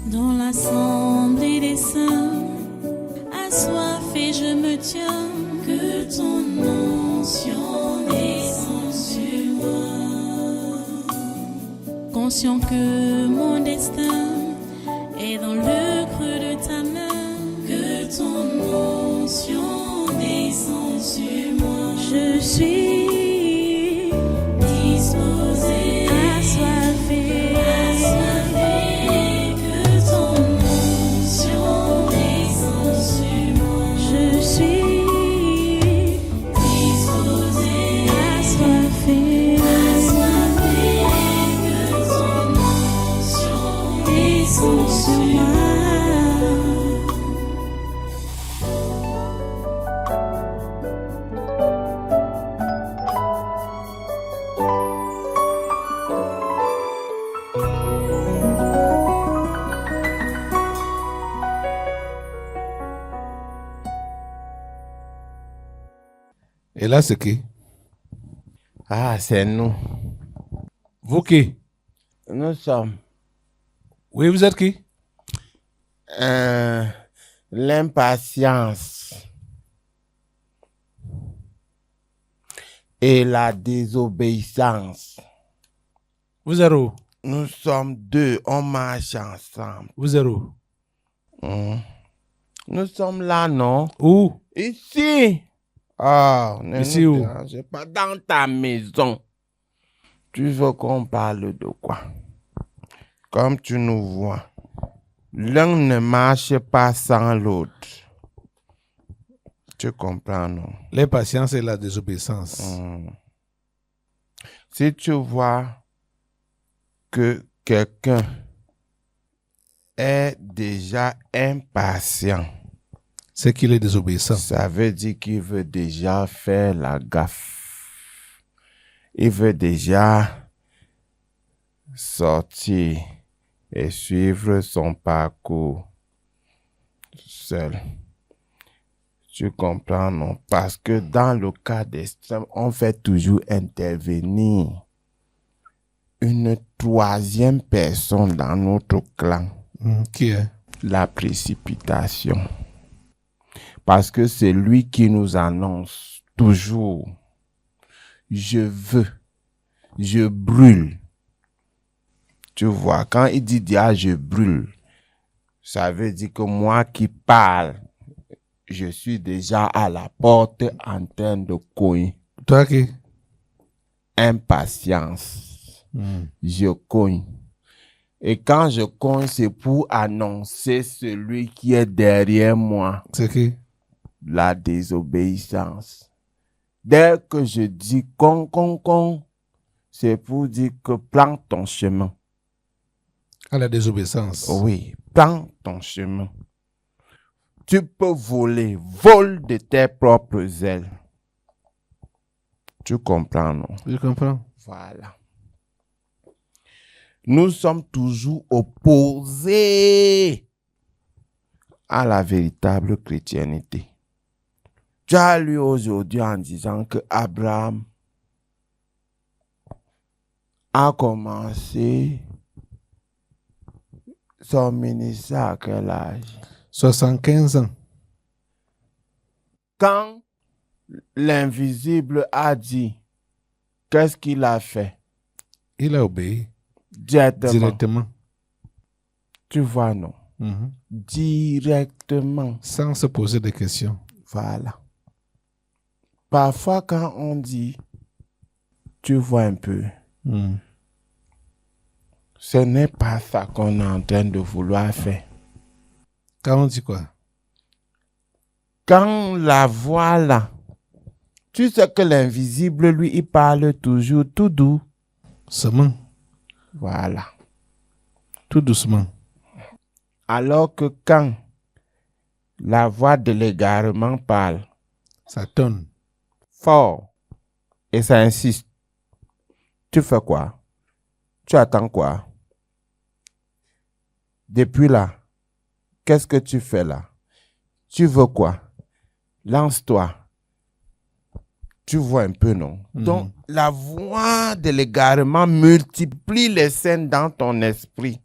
Dans l'assemblée des saints, assoiffé je me tiens, que ton onction descende sur moi. Conscient que mon destin est dans le creux de ta main, que ton onction descende sur moi. Je suis disposé, assoiffé, que ton onction descende sur moi. Je suis disposé, assoiffé, que ton onction descende sur moi. Et là, c'est qui? Ah, c'est nous. Vous qui? Nous sommes Oui, vous êtes qui? l'impatience et la désobéissance. Vous êtes où? Nous sommes deux, on marche ensemble. Vous êtes où? Nous sommes là, non? Où? Ici. Ah, ne Ici nous où? dérangez pas dans ta maison. Tu veux qu'on parle de quoi? Comme tu nous vois, l'un ne marche pas sans l'autre. Tu comprends, non? L'impatience et la désobéissance. Si tu vois que quelqu'un est déjà impatient, C'est qu'il est désobéissant. ça veut dire qu'il veut déjà faire la gaffe. Il veut déjà sortir et suivre son parcours seul. Tu comprends, non? Parce que dans le cas d'extrême, on fait toujours intervenir une troisième personne dans notre clan. Qui est? La précipitation. Parce que c'est lui qui nous annonce toujours: je veux, je brûle. Tu vois, quand il dit déjà je brûle, ça veut dire que moi qui parle, je suis déjà à la porte en train de cogner. Toi qui? Impatience. Je cogne. Et quand je cogne, c'est pour annoncer celui qui est derrière moi. C'est qui? La désobéissance. Dès que je dis con, con, con, c'est pour dire que prends ton chemin. À la désobéissance. Oui, prends ton chemin. Tu peux voler, vole de tes propres ailes. Tu comprends, non? Je comprends. Voilà. Nous sommes toujours opposés à la véritable chrétienté. Tu as lu aujourd'hui en disant que Abraham a commencé son ministère à quel âge? 75 ans. Quand l'invisible a dit, qu'est-ce qu'il a fait? Il a obéi. Directement. Tu vois, non? Directement. Sans se poser de questions. Voilà. Parfois, quand on dit, tu vois un peu, ce n'est pas ça qu'on est en train de vouloir faire. Quand on dit quoi? Quand la voix là, tu sais que l'invisible, lui, il parle toujours tout doux. Seulement. Voilà. Tout doucement. Alors que quand la voix de l'égarement parle, ça tonne fort et ça insiste, tu fais quoi? Tu attends quoi? Depuis là, qu'est-ce que tu fais là? Tu veux quoi? Lance-toi. Tu vois un peu, non? Donc, la voix de l'égarement multiplie les scènes dans ton esprit.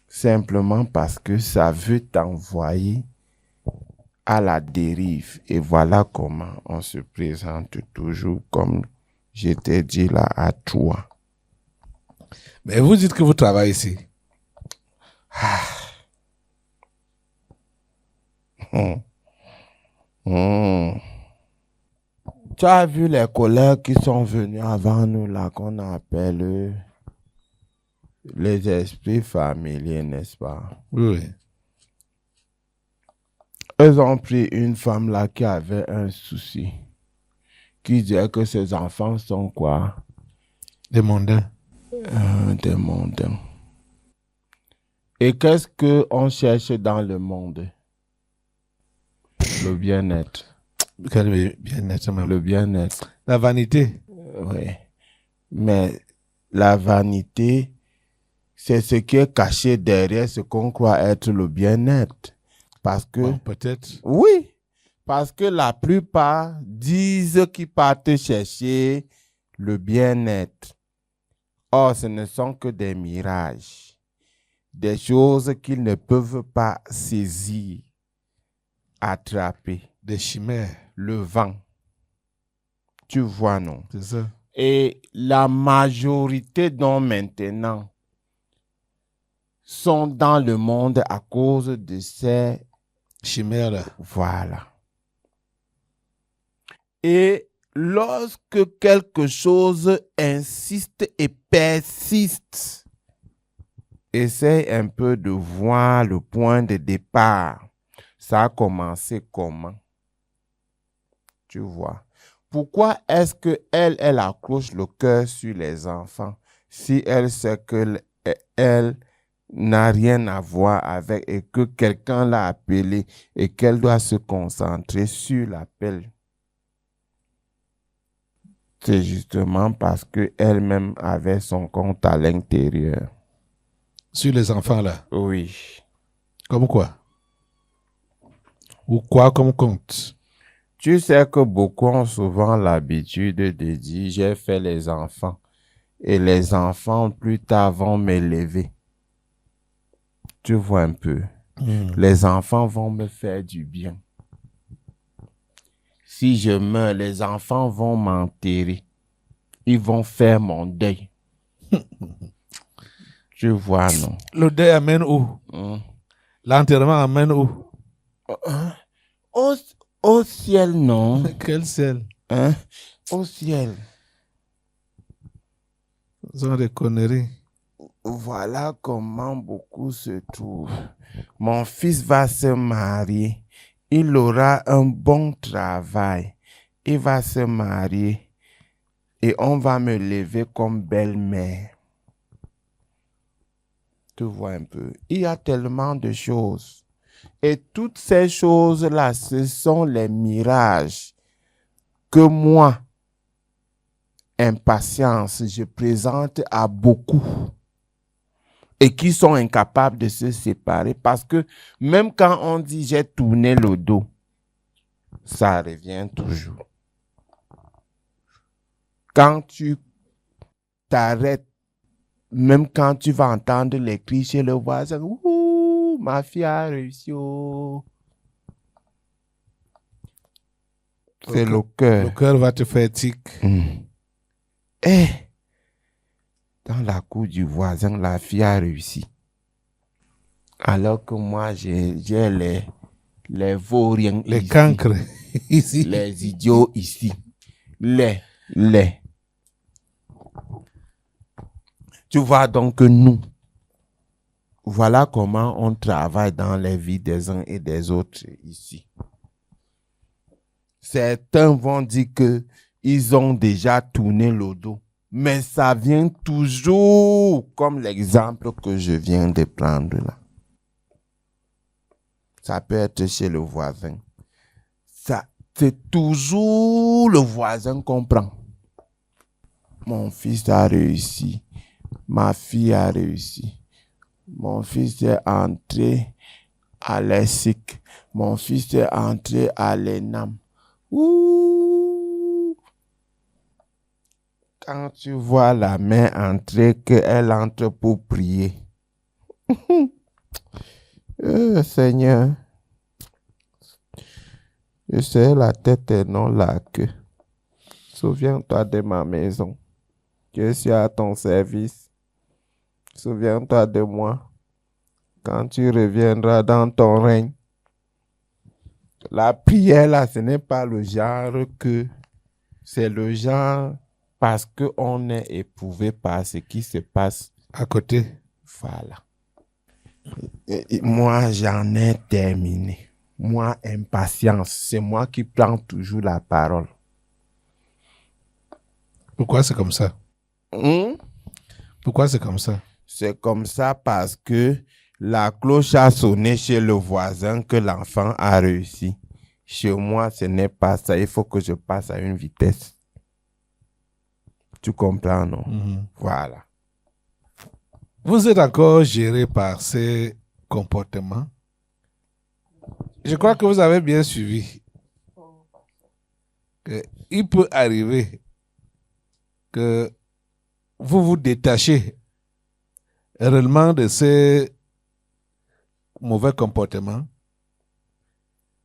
simplement parce que ça veut t'envoyer à la dérive. Et voilà comment on se présente toujours, comme je t'ai dit là, à toi. Mais vous dites que vous travaillez ici. Tu as vu les collègues qui sont venus avant nous là, qu'on appelle les esprits familiers, n'est-ce pas? Oui, oui. Ils ont pris une femme là qui avait un souci, qui disait que ses enfants sont quoi? Des mondains. Des mondains. Et qu'est-ce qu'on cherche dans le monde? Le bien-être. Quel bien-être même. Le bien-être. La vanité. Oui. Mais la vanité, c'est ce qui est caché derrière ce qu'on croit être le bien-être. Parce que, Bon, peut-être. oui, parce que la plupart disent qu'ils partent chercher le bien-être. Or, ce ne sont que des mirages, des choses qu'ils ne peuvent pas saisir, attraper. Des chimères. Le vent. Tu vois, non? C'est ça. Et la majorité d'hommes maintenant sont dans le monde à cause de ces Chimères là. voilà. Et lorsque quelque chose insiste et persiste, essaye un peu de voir le point de départ. Ça a commencé comment? Tu vois. Pourquoi est-ce qu'elle accroche le cœur sur les enfants si elle sait qu'elle n'a rien à voir avec et que quelqu'un l'a appelée et qu'elle doit se concentrer sur l'appel? C'est justement parce qu'elle-même avait son compte à l'intérieur. Sur les enfants là. Oui. Comme quoi? Ou quoi comme compte? Tu sais que beaucoup ont souvent l'habitude de dire « j'ai fait les enfants » et les enfants plus tard vont m'élever. Tu vois un peu. Les enfants vont me faire du bien. Si je meurs, les enfants vont m'enterrer. Ils vont faire mon deuil. Tu vois, non? Le deuil amène où? L'enterrement amène où? Au ciel, non? Quel ciel? Hein? Au ciel. Ce sont des conneries. Voilà comment beaucoup se trouvent. Mon fils va se marier. Il aura un bon travail. Il va se marier. Et on va me lever comme belle-mère. Tu vois un peu. Il y a tellement de choses. Et toutes ces choses-là, ce sont les mirages que moi, impatience, je présente à beaucoup et qui sont incapables de se séparer parce que même quand on dit j'ai tourné le dos, ça revient toujours. Quand tu t'arrêtes, même quand tu vas entendre les cris chez le voisin, ouh, ma fille a réussi. Oh. C'est le cœur. Le cœur va te faire tic. Eh, dans la cour du voisin, la fille a réussi. Alors que moi, j'ai les vauriens Les ici, cancres ici. les idiots ici. Les. Tu vois donc que nous, voilà comment on travaille dans les vies des uns et des autres ici. Certains vont dire qu'ils ont déjà tourné le dos. Mais ça vient toujours comme l'exemple que je viens de prendre là. Ça peut être chez le voisin. C'est toujours le voisin qu'on prend. Mon fils a réussi. Ma fille a réussi. Mon fils est entré à l'ESSEC. Mon fils est entré à l'ENAM. Ouh! Quand tu vois la mère entrer, qu'elle entre pour prier. Seigneur, je sais la tête et non la queue. Souviens-toi de ma maison. Je suis à ton service. Souviens-toi de moi quand tu reviendras dans ton règne. La prière, là, ce n'est pas le genre que... C'est le genre parce qu'on est éprouvé par ce qui se passe. À côté. Voilà. Et moi, j'en ai terminé. Moi, impatience. C'est moi qui prends toujours la parole. Pourquoi c'est comme ça? Pourquoi c'est comme ça? C'est comme ça parce que la cloche a sonné chez le voisin que l'enfant a réussi. Chez moi, ce n'est pas ça. Il faut que je passe à une vitesse. Tu comprends, non? Voilà. Vous êtes encore géré par ces comportements. Je crois que vous avez bien suivi. Il peut arriver que vous vous détachez réellement de ces mauvais comportements,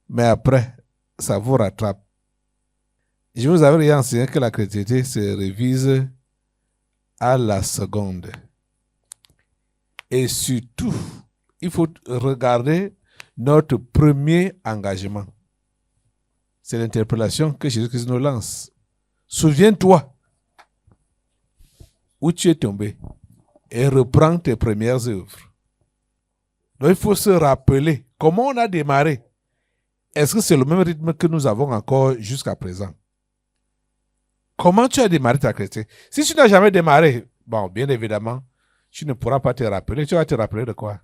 mais après, ça vous rattrape. Je vous avais déjà enseigné que la chrétienté se révise à la seconde. Et surtout, il faut regarder notre premier engagement. C'est l'interpellation que Jésus-Christ nous lance. Souviens-toi où tu es tombé et reprends tes premières œuvres. Donc il faut se rappeler comment on a démarré. Est-ce que c'est le même rythme que nous avons encore jusqu'à présent? Comment tu as démarré ta chrétienté? Si tu n'as jamais démarré, bon, bien évidemment, tu ne pourras pas te rappeler. Tu vas te rappeler de quoi?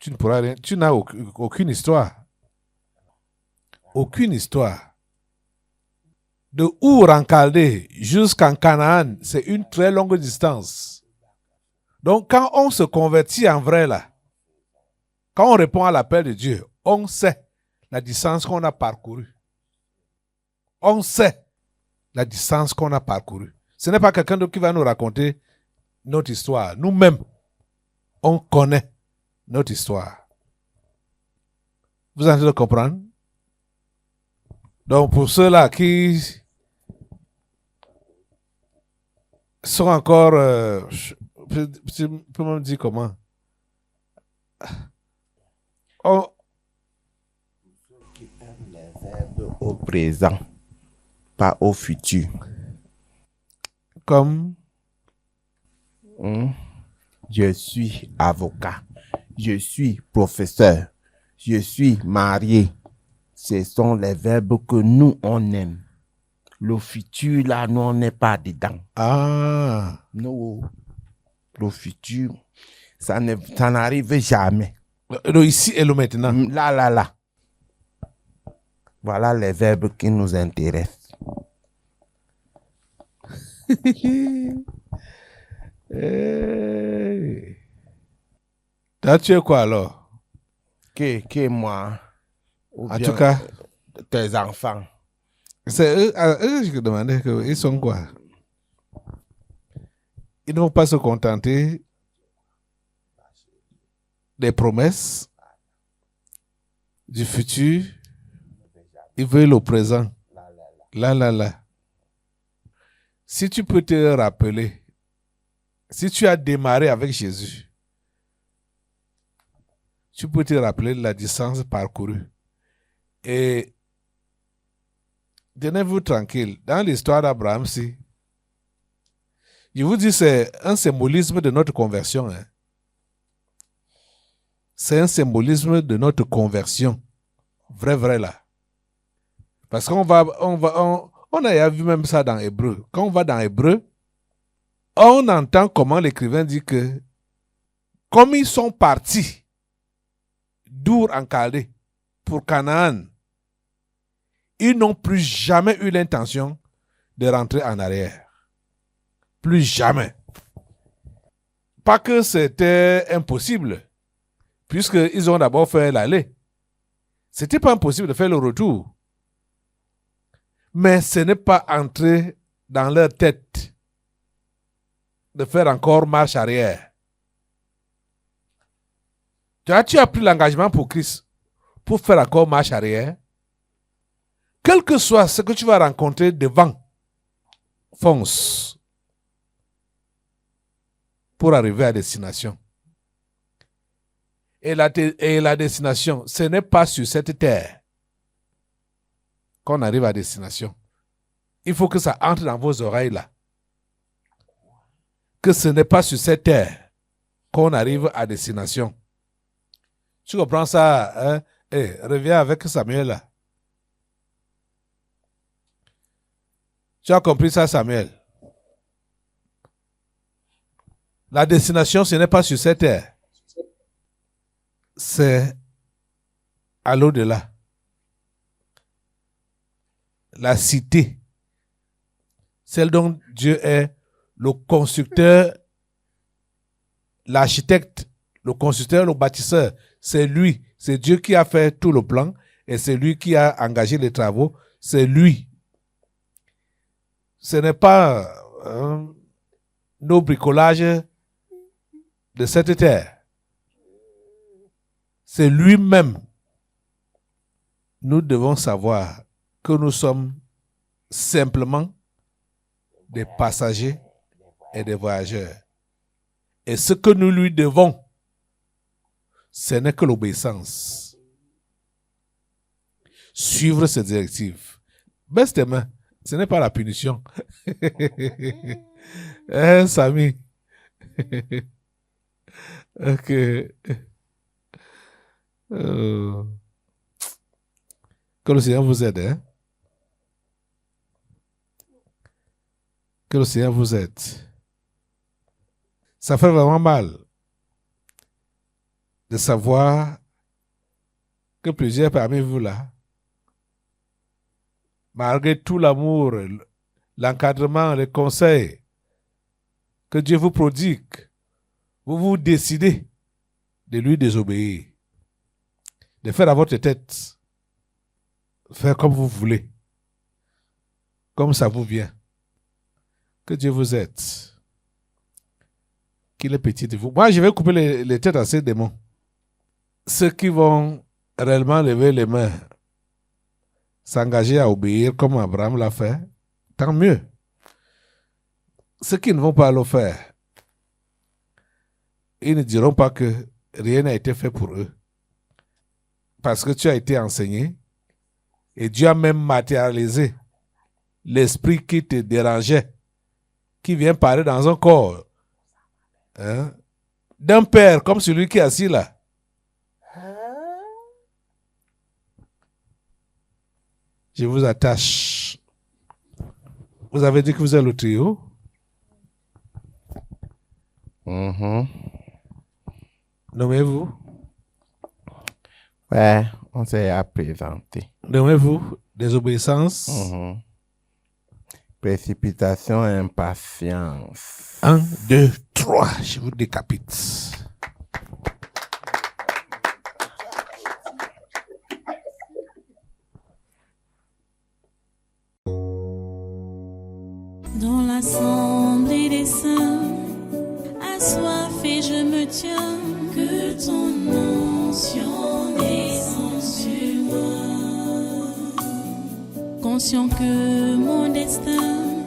Tu ne pourras rien. Tu n'as aucune histoire. Aucune histoire. De Our en Chaldée jusqu'en Canaan, c'est une très longue distance. Donc, quand on se convertit en vrai, là, quand on répond à l'appel de Dieu, on sait la distance qu'on a parcourue. On sait la distance qu'on a parcourue. Ce n'est pas quelqu'un d'autre qui va nous raconter notre histoire. Nous-mêmes, on connaît notre histoire. Vous êtes en train de comprendre? Donc, pour ceux-là qui sont encore... tu peux me dire comment? Au présent, pas au futur. Comme? Je suis avocat. Je suis professeur. Je suis marié. Ce sont les verbes que nous, on aime. Le futur, là, nous, on n'est pas dedans. Ah. Non. Le futur, ça n'arrive jamais. Le ici et le maintenant. Là. Voilà les verbes qui nous intéressent. Hey. Toi, tu es quoi alors? Que moi? En tout cas, tes enfants. c'est eux que je demandais ils sont quoi? Ils ne vont pas se contenter des promesses du futur. Ils veulent le présent. Là. Si tu peux te rappeler, si tu as démarré avec Jésus, tu peux te rappeler la distance parcourue. Et tenez-vous tranquille. Dans l'histoire d'Abraham, je vous dis, c'est un symbolisme de notre conversion. Hein. C'est un symbolisme de notre conversion. Vrai là. Parce qu'on on a vu même ça dans Hébreu. Quand on va dans Hébreu, on entend comment l'écrivain dit que, comme ils sont partis d'Our en Chaldée pour Canaan, ils n'ont plus jamais eu l'intention de rentrer en arrière. Plus jamais. Pas que c'était impossible, puisqu'ils ont d'abord fait l'aller. C'était pas impossible de faire le retour. Mais ce n'est pas entré dans leur tête de faire encore marche arrière. Tu as pris l'engagement pour Christ, pour faire encore marche arrière. Quel que soit ce que tu vas rencontrer devant, fonce pour arriver à destination. Et la destination, ce n'est pas sur cette terre qu'on arrive à destination. Il faut que ça entre dans vos oreilles là. Que ce n'est pas sur cette terre qu'on arrive à destination. Tu comprends ça, hein? Reviens avec Samuel là. Tu as compris ça, Samuel? La destination, ce n'est pas sur cette terre. C'est à l'au-delà. La cité, celle dont Dieu est le constructeur, l'architecte, le constructeur, le bâtisseur. C'est lui, c'est Dieu qui a fait tout le plan et c'est lui qui a engagé les travaux. C'est lui. Ce n'est pas nos bricolages de cette terre. C'est lui-même. Nous devons savoir que nous sommes simplement des passagers et des voyageurs. Et ce que nous lui devons, ce n'est que l'obéissance. Suivre ses directives. Baisse tes mains. Ce n'est pas la punition. Samy. Ok. Que le Seigneur vous aide. Hein? Que le Seigneur vous aide. Ça fait vraiment mal de savoir que plusieurs parmi vous là, malgré tout l'amour, l'encadrement, les conseils que Dieu vous prodigue, vous décidez de lui désobéir, de faire à votre tête, faire comme vous voulez, comme ça vous vient. Que Dieu vous aide. Qu'il est petit de vous. Moi, je vais couper les têtes à ces démons. Ceux qui vont réellement lever les mains, s'engager à obéir comme Abraham l'a fait, tant mieux. Ceux qui ne vont pas le faire, ils ne diront pas que rien n'a été fait pour eux. Parce que tu as été enseigné et Dieu a même matérialisé l'esprit qui te dérangeait, qui vient parler dans un corps, hein, d'un père comme celui qui est assis là. Je vous attache. Vous avez dit que vous êtes le trio? Nommez-vous? Ouais, on s'est à présenter. Nommez-vous? Désobéissance? Précipitation et impatience. 1, 2, 3. Je vous décapite. Dans l'assemblée des saints, assoiffé je me tiens, que ton onction descende sur moi. Conscient que mon destin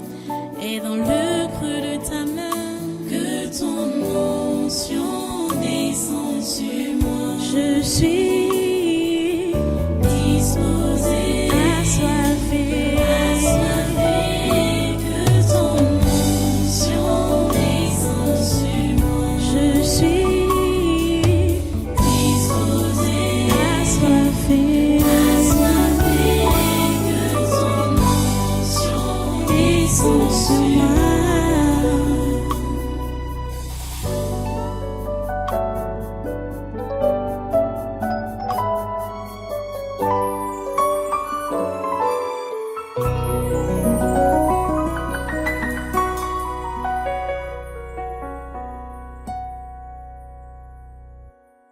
est dans le creux de ta main, que ton onction descende sur moi. Je suis